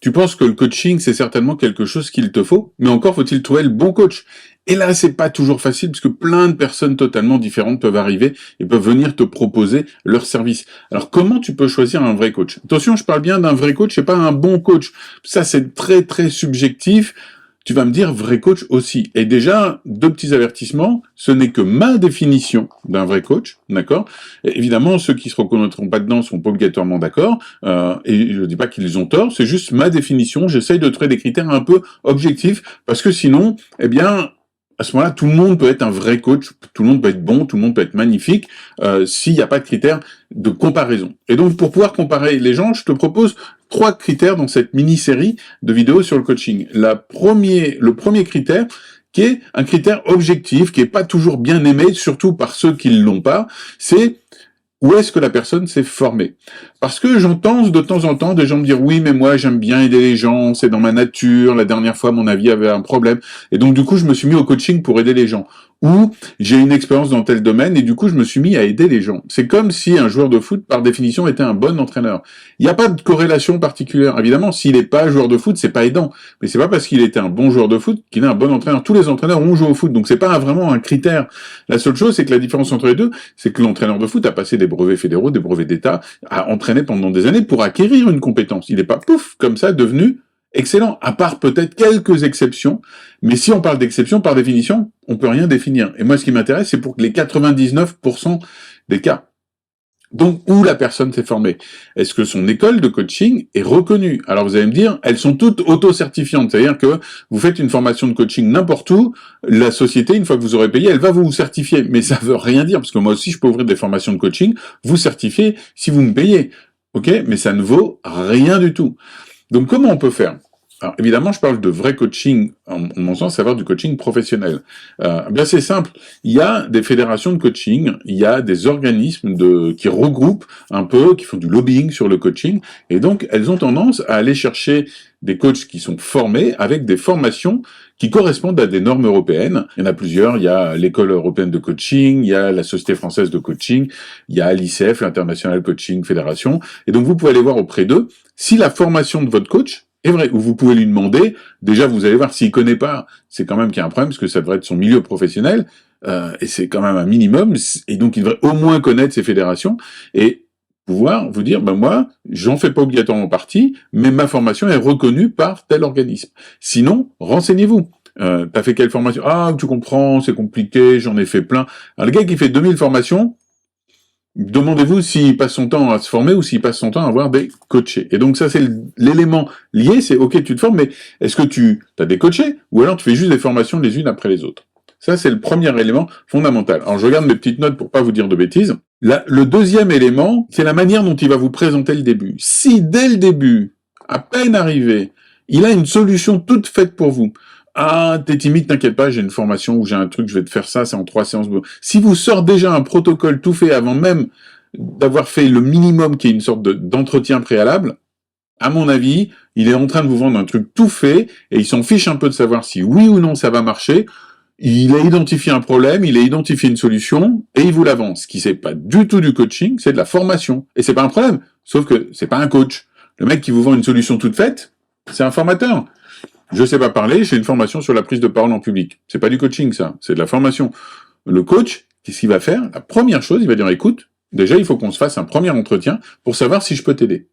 tu penses que le coaching, c'est certainement quelque chose qu'il te faut, mais encore faut-il trouver le bon coach. Et là, c'est pas toujours facile, parce que plein de personnes totalement différentes peuvent arriver et peuvent venir te proposer leur service. Alors, comment tu peux choisir un vrai coach? Attention, je parle bien d'un vrai coach et pas un bon coach. Ça, c'est très, très subjectif. Tu vas me dire vrai coach aussi. Et déjà, deux petits avertissements, ce n'est que ma définition d'un vrai coach, d'accord? Et évidemment, ceux qui se reconnaîtront pas dedans sont pas obligatoirement d'accord, et je dis pas qu'ils ont tort, c'est juste ma définition, j'essaye de trouver des critères un peu objectifs, parce que sinon, eh bien, à ce moment-là, tout le monde peut être un vrai coach, tout le monde peut être bon, tout le monde peut être magnifique, s'il n'y a pas de critères de comparaison. Et donc, pour pouvoir comparer les gens, je te propose 3 critères dans cette mini-série de vidéos sur le coaching. Le premier critère, qui est un critère objectif, qui est pas toujours bien aimé, surtout par ceux qui ne l'ont pas, c'est où est-ce que la personne s'est formée. Parce que j'entends de temps en temps des gens me dire « Oui, mais moi, j'aime bien aider les gens, c'est dans ma nature, la dernière fois, mon avis avait un problème, et donc du coup, je me suis mis au coaching pour aider les gens. » Ou « J'ai une expérience dans tel domaine, et du coup, je me suis mis à aider les gens. » C'est comme si un joueur de foot, par définition, était un bon entraîneur. Il n'y a pas de corrélation particulière. Évidemment, s'il n'est pas joueur de foot, c'est pas aidant. Mais c'est pas parce qu'il était un bon joueur de foot qu'il est un bon entraîneur. Tous les entraîneurs ont joué au foot, donc c'est pas vraiment un critère. La seule chose, c'est que la différence entre les deux, c'est que l'entraîneur de foot a passé des brevets fédéraux, des brevets d'État, a entraîné pendant des années pour acquérir une compétence. Il n'est pas, pouf, comme ça, devenu excellent, à part peut-être quelques exceptions. Mais si on parle d'exceptions, par définition, on peut rien définir. Et moi, ce qui m'intéresse, c'est pour que les 99% des cas. Donc, où la personne s'est formée? Est-ce que son école de coaching est reconnue? Alors, vous allez me dire, elles sont toutes auto-certifiantes. C'est-à-dire que vous faites une formation de coaching n'importe où, la société, une fois que vous aurez payé, elle va vous certifier. Mais ça veut rien dire, parce que moi aussi, je peux ouvrir des formations de coaching, vous certifier si vous me payez. Ok? Mais ça ne vaut rien du tout. Donc, comment on peut faire? Alors, évidemment, je parle de vrai coaching, en mon sens, savoir du coaching professionnel. Bien, c'est simple. Il y a des fédérations de coaching, il y a des organismes qui regroupent un peu, qui font du lobbying sur le coaching, et donc, elles ont tendance à aller chercher des coachs qui sont formés avec des formations qui correspondent à des normes européennes. Il y en a plusieurs. Il y a l'École européenne de coaching, il y a la Société française de coaching, il y a l'ICF, l'International Coaching Fédération. Et donc, vous pouvez aller voir auprès d'eux si la formation de votre coach est vrai, ou vous pouvez lui demander, déjà vous allez voir s'il connaît pas, c'est quand même qu'il y a un problème, parce que ça devrait être son milieu professionnel, et c'est quand même un minimum, et donc il devrait au moins connaître ces fédérations, et pouvoir vous dire, ben moi, j'en fais pas obligatoirement partie, mais ma formation est reconnue par tel organisme. Sinon, renseignez-vous. T'as fait quelle formation? Ah, tu comprends, c'est compliqué, j'en ai fait plein. Alors, le gars qui fait 2000 formations, demandez-vous s'il passe son temps à se former ou s'il passe son temps à avoir des coachés. Et donc ça, c'est l'élément lié, c'est ok, tu te formes, mais est-ce que tu as des coachés ou alors tu fais juste des formations les unes après les autres? Ça, c'est le premier élément fondamental. Alors, je regarde mes petites notes pour pas vous dire de bêtises. Là, le deuxième élément, c'est la manière dont il va vous présenter le début. Si, dès le début, à peine arrivé, il a une solution toute faite pour vous, ah, t'es timide, t'inquiète pas, j'ai une formation où j'ai un truc, je vais te faire ça, c'est en 3 séances. Si vous sort déjà un protocole tout fait avant même d'avoir fait le minimum qui est une sorte d'entretien préalable, à mon avis, il est en train de vous vendre un truc tout fait et il s'en fiche un peu de savoir si oui ou non ça va marcher. Il a identifié un problème, il a identifié une solution et il vous l'avance. Ce qui c'est pas du tout du coaching, c'est de la formation. Et c'est pas un problème, sauf que c'est pas un coach. Le mec qui vous vend une solution toute faite, c'est un formateur. Je sais pas parler, j'ai une formation sur la prise de parole en public. C'est pas du coaching, ça. C'est de la formation. Le coach, qu'est-ce qu'il va faire? La première chose, il va dire, écoute, déjà, il faut qu'on se fasse un premier entretien pour savoir si je peux t'aider.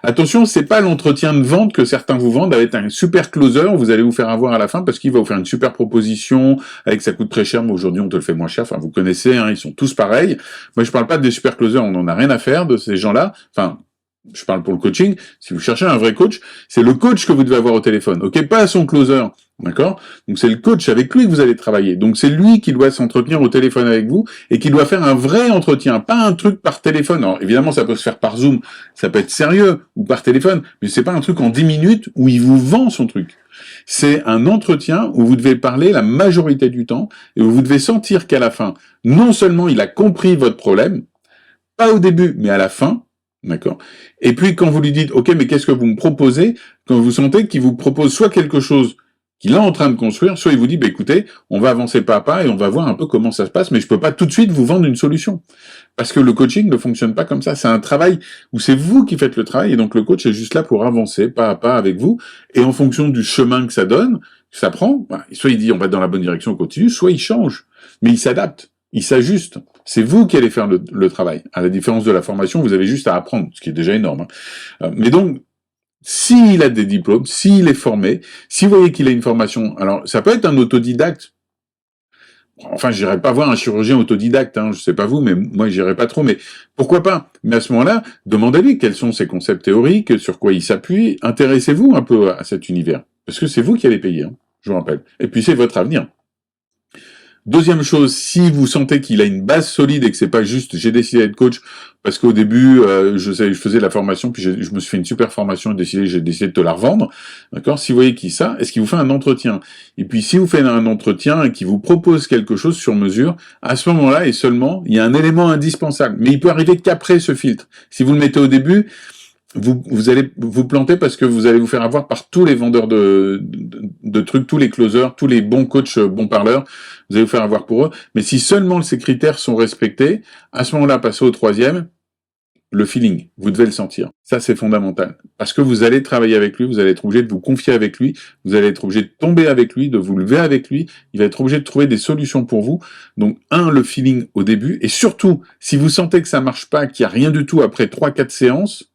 Attention, c'est pas l'entretien de vente que certains vous vendent avec un super closer, vous allez vous faire avoir à la fin parce qu'il va vous faire une super proposition avec ça coûte très cher, mais aujourd'hui on te le fait moins cher. Enfin, vous connaissez, hein, ils sont tous pareils. Moi, je parle pas des super closers, on en a rien à faire de ces gens-là. Enfin, je parle pour le coaching. Si vous cherchez un vrai coach, c'est le coach que vous devez avoir au téléphone. Ok, pas son closer. D'accord? Donc c'est le coach avec lui que vous allez travailler. Donc c'est lui qui doit s'entretenir au téléphone avec vous et qui doit faire un vrai entretien, pas un truc par téléphone. Alors évidemment ça peut se faire par Zoom, ça peut être sérieux ou par téléphone, mais c'est pas un truc en 10 minutes où il vous vend son truc. C'est un entretien où vous devez parler la majorité du temps et où vous devez sentir qu'à la fin, non seulement il a compris votre problème, pas au début, mais à la fin. D'accord. Et puis quand vous lui dites, ok, mais qu'est-ce que vous me proposez, quand vous sentez qu'il vous propose soit quelque chose qu'il est en train de construire, soit il vous dit, bah, écoutez, on va avancer pas à pas et on va voir un peu comment ça se passe, mais je peux pas tout de suite vous vendre une solution. Parce que le coaching ne fonctionne pas comme ça. C'est un travail où c'est vous qui faites le travail et donc le coach est juste là pour avancer pas à pas avec vous et en fonction du chemin que ça donne, que ça prend, bah, soit il dit on va dans la bonne direction, on continue, soit il change. Mais il s'adapte, il s'ajuste. C'est vous qui allez faire le travail. À la différence de la formation, vous avez juste à apprendre, ce qui est déjà énorme. Mais donc, s'il a des diplômes, s'il est formé, si vous voyez qu'il a une formation, alors ça peut être un autodidacte. Enfin, j'irai pas voir un chirurgien autodidacte, hein, je sais pas vous, mais moi j'irai pas trop, mais pourquoi pas? Mais à ce moment-là, demandez-lui quels sont ses concepts théoriques, sur quoi il s'appuie, intéressez-vous un peu à cet univers, parce que c'est vous qui allez payer, hein, je vous rappelle. Et puis c'est votre avenir. Deuxième chose, si vous sentez qu'il a une base solide et que c'est pas juste j'ai décidé d'être coach parce qu'au début je faisais la formation puis je me suis fait une super formation et j'ai décidé de te la revendre, d'accord? Si vous voyez qui ça, est-ce qu'il vous fait un entretien? Et puis si vous faites un entretien et qu'il vous propose quelque chose sur mesure, à ce moment-là et seulement, il y a un élément indispensable, mais il peut arriver qu'après ce filtre. Si vous le mettez au début, vous allez vous planter parce que vous allez vous faire avoir par tous les vendeurs de trucs, tous les closers, tous les bons coachs, bons parleurs, vous allez vous faire avoir pour eux. Mais si seulement ces critères sont respectés, à ce moment-là, passez au troisième, le feeling. Vous devez le sentir. Ça, c'est fondamental. Parce que vous allez travailler avec lui, vous allez être obligé de vous confier avec lui, vous allez être obligé de tomber avec lui, de vous lever avec lui, il va être obligé de trouver des solutions pour vous. Donc, le feeling au début, et surtout, si vous sentez que ça marche pas, qu'il y a rien du tout après 3-4 séances,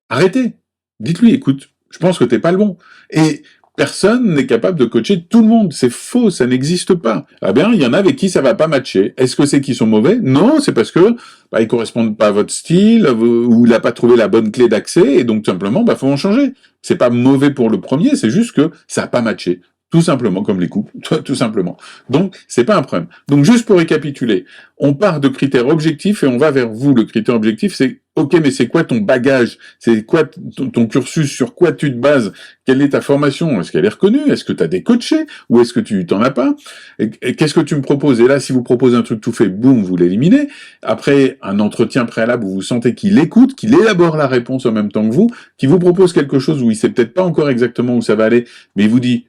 arrêtez. Dites-lui, écoute, je pense que t'es pas le bon. Et personne n'est capable de coacher tout le monde. C'est faux, ça n'existe pas. Ah bien, il y en a avec qui ça va pas matcher. Est-ce que c'est qu'ils sont mauvais? Non, c'est parce que ils correspondent pas à votre style, ou il a pas trouvé la bonne clé d'accès, et donc simplement, faut en changer. C'est pas mauvais pour le premier, c'est juste que ça a pas matché. Tout simplement, comme les couples, tout simplement. Donc, c'est pas un problème. Donc, juste pour récapituler, on part de critères objectifs et on va vers vous. Le critère objectif, c'est, ok, mais c'est quoi ton bagage? C'est quoi ton cursus? Sur quoi tu te bases? Quelle est ta formation? Est-ce qu'elle est reconnue? Est-ce que tu as des coachés? Ou est-ce que tu t'en as pas? Et qu'est-ce que tu me proposes? Et là, si vous proposez un truc tout fait, boum, vous l'éliminez. Après, un entretien préalable où vous sentez qu'il écoute, qu'il élabore la réponse en même temps que vous, qu'il vous propose quelque chose où il sait peut-être pas encore exactement où ça va aller, mais il vous dit,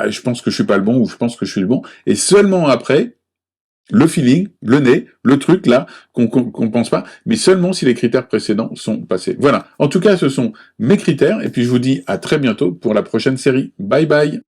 je pense que je suis pas le bon ou je pense que je suis le bon. Et seulement après, le feeling, le nez, le truc là qu'on pense pas, mais seulement si les critères précédents sont passés. Voilà. En tout cas, ce sont mes critères et puis je vous dis à très bientôt pour la prochaine série. Bye bye.